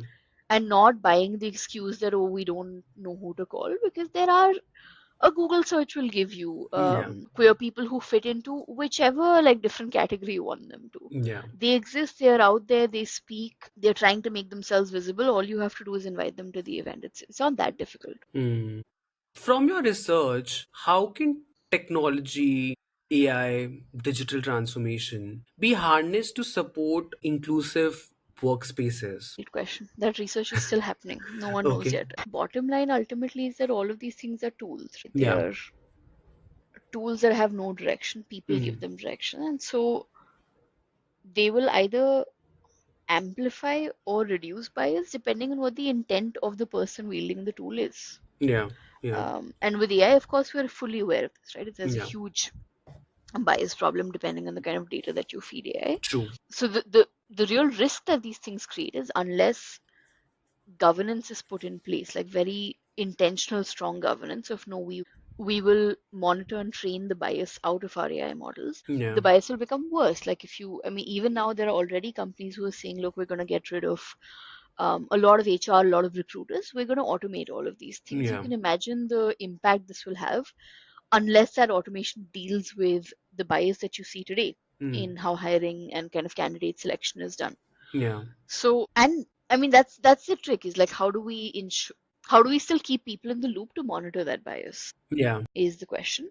and not buying the excuse that, oh, we don't know who to call, because there are, a Google search will give you Yeah. queer people who fit into whichever like different category you want them to. Yeah. They exist, they're out there, they speak, they're trying to make themselves visible. All you have to do is invite them to the event. It's not that difficult. Hmm. From your research, how can technology, AI, digital transformation be harnessed to support inclusive workspaces? Great question. That research is still happening. No one knows Okay. yet. Bottom line ultimately is that all of these things are tools, right? They Yeah. are tools that have no direction. People give Mm. them direction. And so they will either amplify or reduce bias depending on what the intent of the person wielding the tool is. Yeah. Yeah. And with AI, of course, we're fully aware of this, right? There's a Yeah. huge bias problem depending on the kind of data that you feed AI. True. So the real risk that these things create is, unless governance is put in place, like very intentional, strong governance of, no, we will monitor and train the bias out of our AI models, Yeah. the bias will become worse. Like if you, I mean, even now there are already companies who are saying, look, we're going to get rid of a lot of HR, a lot of recruiters. We're going to automate all of these things. You Yeah. can imagine the impact this will have, unless that automation deals with the bias that you see today Mm. in how hiring and kind of candidate selection is done. Yeah. So, and I mean, that's the trick, is like, how do we ensure, how do we still keep people in the loop to monitor that bias, Yeah. is the question,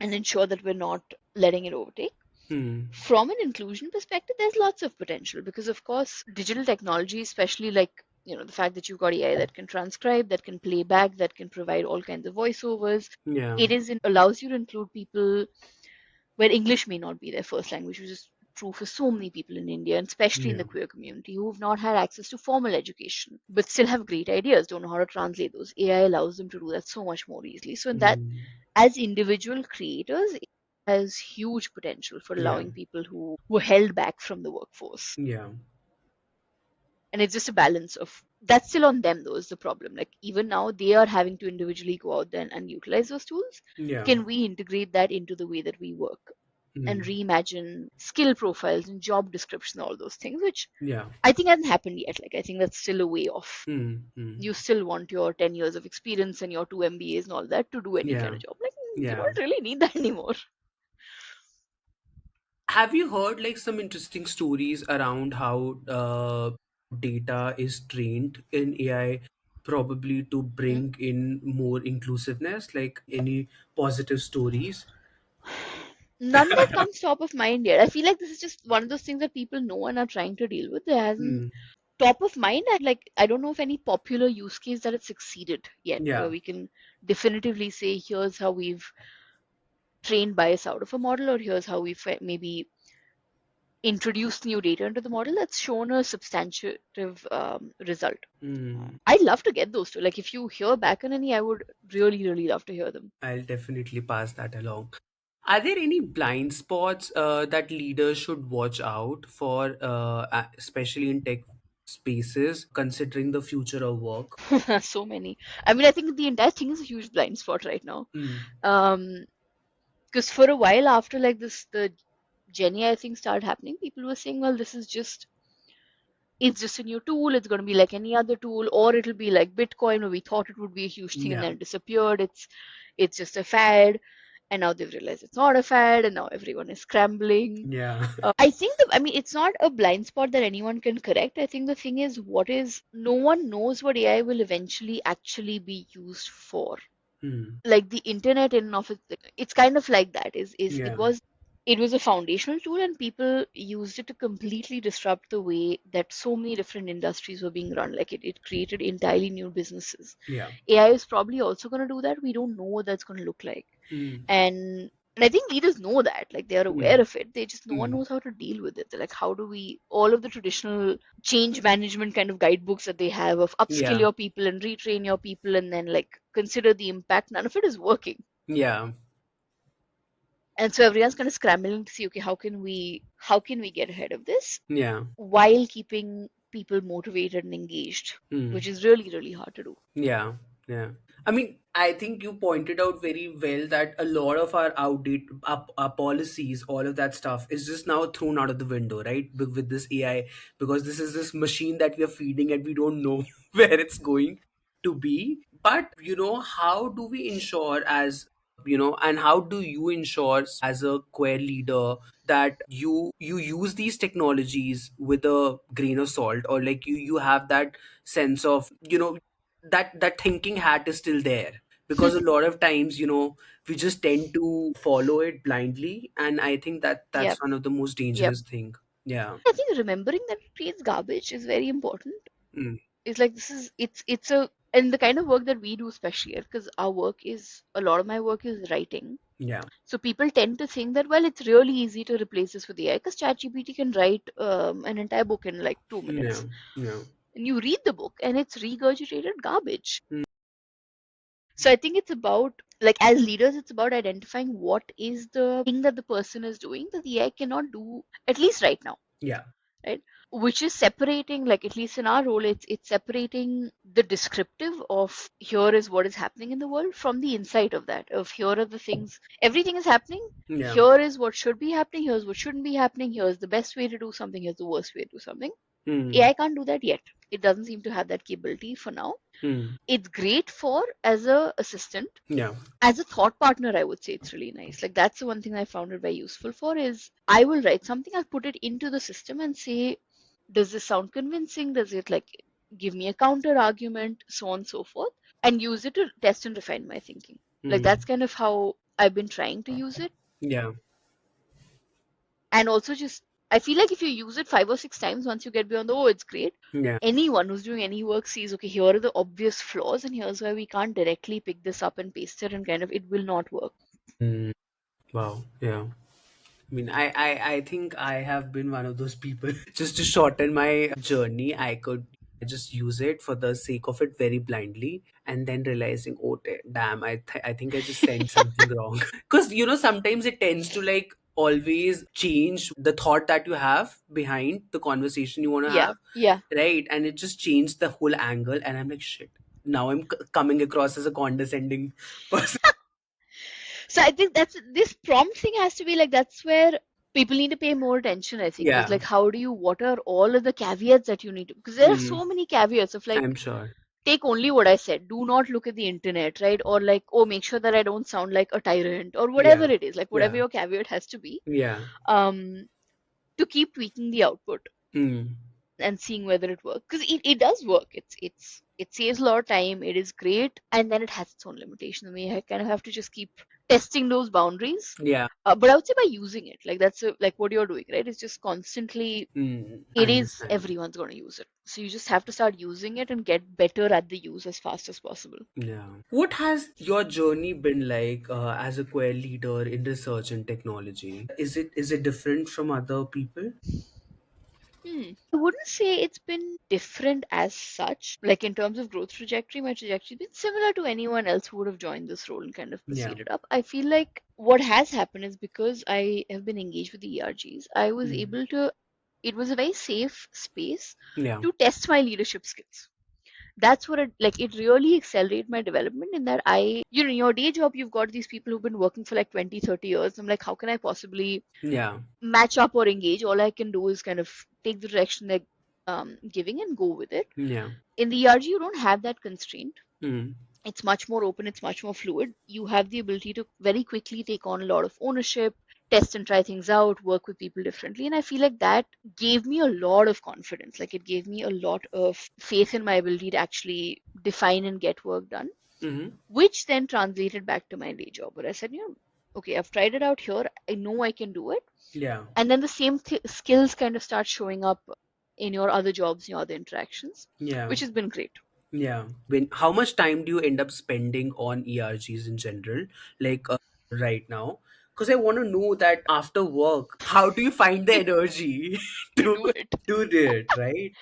and ensure that we're not letting it overtake. Mm. From an inclusion perspective, there's lots of potential, because of course digital technology, especially like, the fact that you've got AI that can transcribe, that can play back, that can provide all kinds of voiceovers, Yeah. allows you to include people where English may not be their first language, which is true for so many people in India, and especially in Yeah. the queer community, who've not had access to formal education, but still have great ideas, don't know how to translate those. AI allows them to do that so much more easily. So in that, Mm. as individual creators, it has huge potential for Yeah. allowing people who were held back from the workforce. Yeah. And it's just a balance of, that's still on them though, is the problem. Like even now they are having to individually go out there and utilize those tools. Yeah. Can we integrate that into the way that we work and Mm. reimagine skill profiles and job description, all those things, which Yeah. I think hasn't happened yet. Like I think that's still a way off. Mm. Mm. You still want your 10 years of experience and your two MBAs and all that to do any kind Yeah. of job. Like you Yeah. don't really need that anymore. Have you heard like some interesting stories around how data is trained in AI, probably to Hmm? bring in more inclusiveness? Like any positive stories? None that comes top of mind yet. I feel like this is just one of those things that people know and are trying to deal with. There hasn't Hmm. top of mind. I don't know of any popular use case that has succeeded yet, where Yeah. we can definitively say, here's how we've trained bias out of a model, or here's how we've maybe introduced new data into the model that's shown a substantive result. Hmm. I'd love to get those two. Like if you hear back on any, I would really, really love to hear them. I'll definitely pass that along. Are there any blind spots that leaders should watch out for, especially in tech spaces, considering the future of work? So many. I mean, I think the entire thing is a huge blind spot right now. Mm. Um, because for a while after like this, the Gen AI thing started happening, people were saying, well, this is just, it's just a new tool. It's going to be like any other tool, or it'll be like Bitcoin, where we thought it would be a huge thing and Yeah. then it disappeared. It's just a fad, and now they've realized it's not a fad, and now everyone is scrambling. Yeah. I think I mean, it's not a blind spot that anyone can correct. I think the thing is, no one knows what AI will eventually actually be used for. Hmm. Like the internet in and of it's kind of like that. Is Yeah. it was a foundational tool, and people used it to completely disrupt the way that so many different industries were being run. Like it created entirely new businesses. Yeah. AI is probably also going to do that. We don't know what that's going to look like. Hmm. And I think leaders know that. Like they are Hmm. aware of it. They just, no one Hmm. knows how to deal with it. They're like, how do we, all of the traditional change management kind of guidebooks that they have of upskill Yeah. your people and retrain your people and then like consider the impact, none of it is working. Yeah. And so everyone's kind of scrambling to see, okay, how can we get ahead of this Yeah. while keeping people motivated and engaged, Hmm. which is really, really hard to do. Yeah. Yeah. I mean, I think you pointed out very well that a lot of our our policies, all of that stuff is just now thrown out of the window, right? With this AI, because this is this machine that we are feeding and we don't know where it's going to be. But, how do we ensure as, and how do you ensure as a queer leader that you use these technologies with a grain of salt, or like you have that sense of, that thinking hat is still there, because a lot of times, we just tend to follow it blindly, and I think that Yep, that's one of the most yep. dangerous thing. Yeah. I think remembering that it creates garbage is very important. Mm. It's like this is it's a and the kind of work that we do, especially because our work is a lot of my work is writing. Yeah. So people tend to think that, well, it's really easy to replace this with AI because ChatGPT can write an entire book in like 2 minutes. Yeah. Yeah. And you read the book and it's regurgitated garbage. Mm. So I think it's about, like, as leaders, it's about identifying what is the thing that the person is doing that the AI cannot do, at least right now, Yeah. right? Which is separating, like, at least in our role, it's separating the descriptive of here is what is happening in the world from the insight of that, of here are the things, everything is happening, Yeah. here is what should be happening, here's what shouldn't be happening, here's the best way to do something, here's the worst way to do something. Mm. AI can't do that yet. It doesn't seem to have that capability for now. Mm. It's great for as a assistant. Yeah. As a thought partner, I would say it's really nice. Like, that's the one thing I found it very useful for is I will write something, I'll put it into the system and say, does this sound convincing? Does it like give me a counter argument, so on and so forth, and use it to test and refine my thinking. Like, Mm. that's kind of how I've been trying to use it. Yeah. And also, just I feel like if you use it 5 or 6 times, once you get beyond the, oh, it's great, Yeah. anyone who's doing any work sees, okay, here are the obvious flaws, and here's why we can't directly pick this up and paste it, and kind of it will not work. Mm. Wow. Yeah. I mean, I think I have been one of those people. Just to shorten my journey, I could just use it for the sake of it very blindly, and then realizing, oh, damn, I think I just sent something wrong. Because, sometimes it tends to like always change the thought that you have behind the conversation you want to Yeah, have, yeah. right? And it just changed the whole angle, and I'm like, shit. Now I'm coming across as a condescending person. So I think that's this prompt thing has to be like that's where people need to pay more attention, I think, is Yeah. like how do you what are all of the caveats that you need to, because there are Mm, so many caveats of like I'm sure. take only what I said, do not look at the internet, right? Or like, oh, make sure that I don't sound like a tyrant or whatever Yeah. it is, like whatever Yeah. your caveat has to be, Yeah. um, to keep tweaking the output Mm. and seeing whether it works. Because it does work. It saves a lot of time, it is great, and then it has its own limitations. I mean, I kind of have to just keep testing those boundaries. Yeah. But I would say by using it, like that's like what you're doing, right? It's just constantly, I it is understand. everyone's going to use it. So you just have to start using it and get better at the use as fast as possible. Yeah. What has your journey been like as a queer leader in research and technology? Is it different from other people? I wouldn't say it's been different as such. Like in terms of growth trajectory, my trajectory has been similar to anyone else who would have joined this role and kind of Yeah. proceeded up. I feel like what has happened is because I have been engaged with the ERGs, I was Mm. able to, it was a very safe space Yeah. to test my leadership skills. That's what it like, it really accelerated my development in that in your day job, you've got these people who've been working for like 20, 30 years. I'm like, how can I possibly Yeah. match up or engage? All I can do is kind of take the direction they're giving and go with it. Yeah. In the ERG, you don't have that constraint. Mm. It's much more open, it's much more fluid. You have the ability to very quickly take on a lot of ownership, test and try things out, work with people differently. And I feel like that gave me a lot of confidence. Like it gave me a lot of faith in my ability to actually define and get work done, Mm-hmm. which then translated back to my day job where I said, okay, I've tried it out here. I know I can do it, Yeah. and then the same skills kind of start showing up in your other jobs, your other interactions, Yeah. which has been great. Yeah. How much time do you end up spending on ERGs in general? Like right now? Because I want to know that after work, how do you find the energy To to do it. do it, right?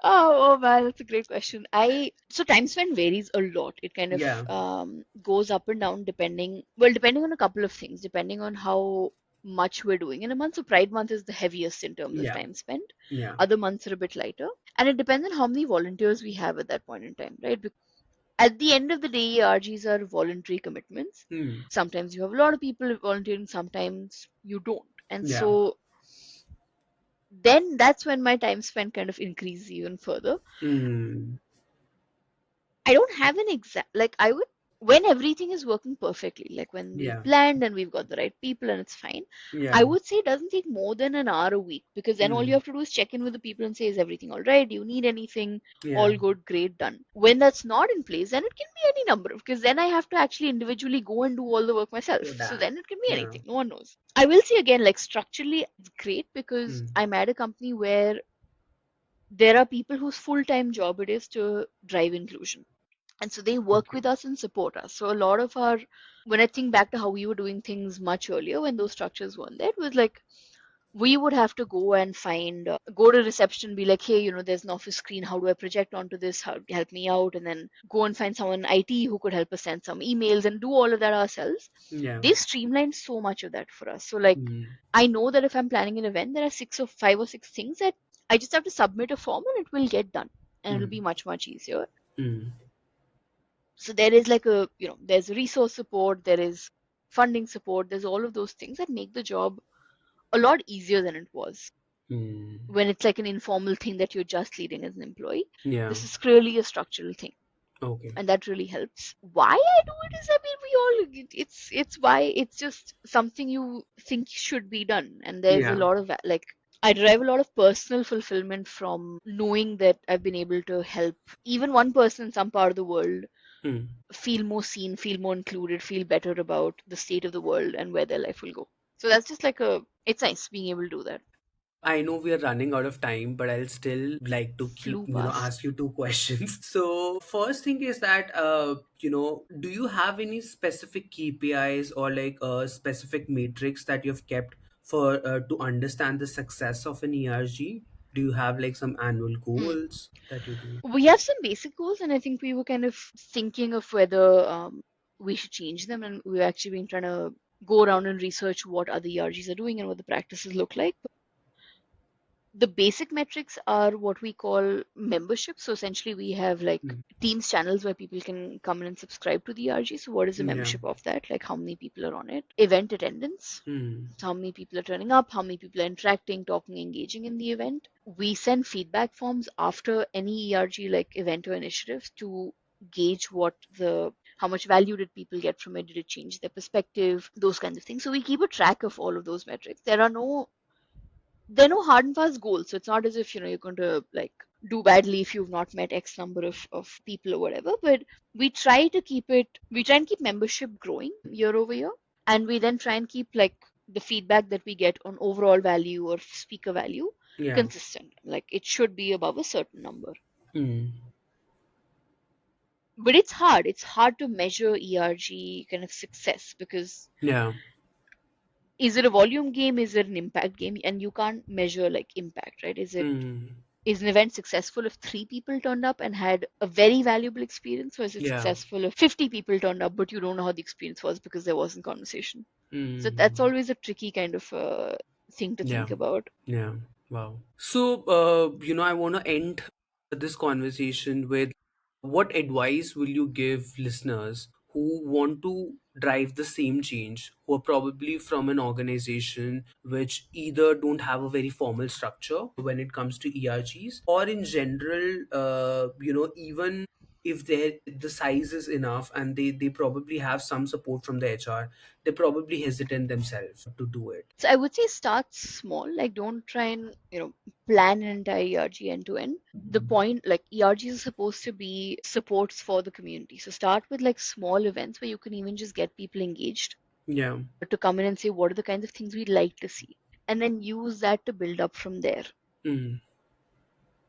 Oh man, that's a great question. I so time spent varies a lot. It kind of Yeah. goes up and down depending on a couple of things, depending on how much we're doing in a month. So Pride Month is the heaviest in terms of Yeah. time spent. Yeah. Other months are a bit lighter, and it depends on how many volunteers we have at that point in time, right? At the end of the day, ERGs are voluntary commitments. Hmm. Sometimes you have a lot of people volunteering, sometimes you don't. And Yeah. so then that's when my time spent kind of increases even further. Hmm. I don't have an exact, like, I would, when everything is working perfectly, like when we've Yeah. planned and we've got the right people and it's fine, I Yeah. would say it doesn't take more than an hour a week, because then all you Hmm. have to do is check in with the people and say, is everything all right? Do you need anything? Yeah. All good, great, done. When that's not in place, then it can be any number, because then I have to actually individually go and do all the work myself. Oh, So damn. then it can be Yeah. anything. No one knows. I will say again, like structurally, it's great because Hmm. I'm at a company where there are people whose full-time job it is to drive inclusion, and so they work Okay. with us and support us. So a lot of our, when I think back to how we were doing things much earlier when those structures weren't there, it was like we would have to go and find, go to reception, be like, hey, there's an office screen, how do I project onto this, how help me out, and then go and find someone IT who could help us send some emails and do all of that ourselves. Yeah. They've streamlined so much of that for us. So like, Hmm. I know that if I'm planning an event, there are five or six things that I just have to submit a form and it will get done, and it'll be Hmm. much much easier. Hmm. So there is like a, there's resource support, there is funding support, there's all of those things that make the job a lot easier than it was Hmm. when it's like an informal thing that you're just leading as an employee. Yeah. This is clearly a structural thing, Okay. and that really helps. Why I do it is, I mean, we all, it's why, it's just something you think should be done, and there's a Yeah. lot of like, I derive a lot of personal fulfillment from knowing that I've been able to help even one person in some part of the world Hmm. feel more seen, feel more included, feel better about the state of the world and where their life will go. So that's just like a, it's nice being able to do that. I know we are running out of time, but I'll still like to keep, Flew past. ask you two questions. So, first thing is that, do you have any specific KPIs or like a specific matrix that you've kept for to understand the success of an ERG? Do you have like some annual Hmm. goals that you do? We have some basic goals, and I think we were kind of thinking of whether we should change them, and we've actually been trying to go around and research what other ERGs are doing and what the practices look like. The basic metrics are what we call membership. So essentially, we have like Hmm. Teams channels where people can come in and subscribe to the ERG. So what is the Yeah. membership of that? Like how many people are on it? Event attendance. Hmm. So how many people are turning up? How many people are interacting, talking, engaging in the event? We send feedback forms after any ERG like event or initiative to gauge how much value did people get from it? Did it change their perspective? Those kinds of things. So we keep a track of all of those metrics. There are no hard and fast goals. So it's not as if, you're going to like do badly if you've not met X number of people or whatever. But we try and keep membership growing year over year. And we then try and keep like the feedback that we get on overall value or speaker value Yeah. consistent. Like it should be above a certain number. Hmm. But it's hard. It's hard to measure ERG kind of success, because Yeah. is it a volume game? Is it an impact game? And you can't measure like impact, right? Hmm. Is an event successful if three people turned up and had a very valuable experience, or is it Yeah. successful if 50 people turned up but you don't know how the experience was because there wasn't conversation? So that's Hmm. always a tricky kind of thing to Yeah. think about. Yeah. Wow. So, I want to end this conversation with what advice will you give listeners who want to drive the same change, who are probably from an organization which either don't have a very formal structure when it comes to ERGs, or in general, even if the size is enough and they probably have some support from the HR, they probably hesitant themselves to do it. So I would say start small. Like don't try and plan an entire ERG end to end. The point, like ERGs are supposed to be supports for the community. So start with like small events where you can even just get people engaged Yeah. to come in and say what are the kinds of things we'd like to see, and then use that to build up from there. Mm.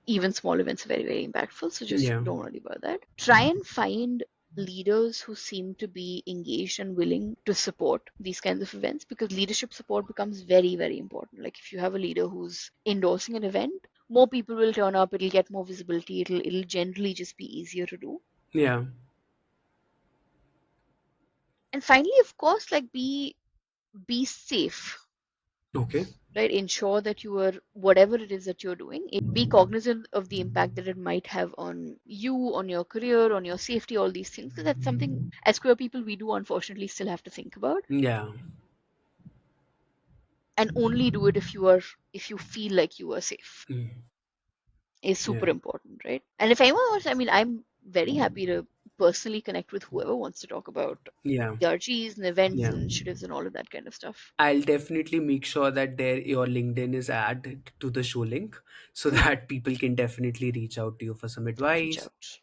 Even small events are very, very impactful. So just Yeah. don't worry about that. Try and find leaders who seem to be engaged and willing to support these kinds of events, because leadership support becomes very, very important. Like if you have a leader who's endorsing an event, more people will turn up, it'll get more visibility, it'll generally just be easier to do. Yeah. And finally, of course, like be safe. Okay. right? Ensure that you are, whatever it is that you're doing, be cognizant of the impact that it might have on you, on your career, on your safety, all these things, because that's something as queer people we do unfortunately still have to think about. Yeah. And only do it if you are, if you feel like you are safe, Mm. is super Yeah. important, right? And if anyone wants, I mean, I'm very happy to personally connect with whoever wants to talk about Yeah. ERGs and events Yeah. and initiatives and all of that kind of stuff. I'll definitely make sure that there your LinkedIn is added to the show link so Cool. that people can definitely reach out to you for some Reach advice. out.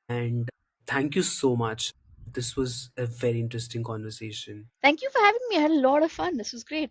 And thank you so much. This was a very interesting conversation. Thank you for having me. I had a lot of fun. This was great.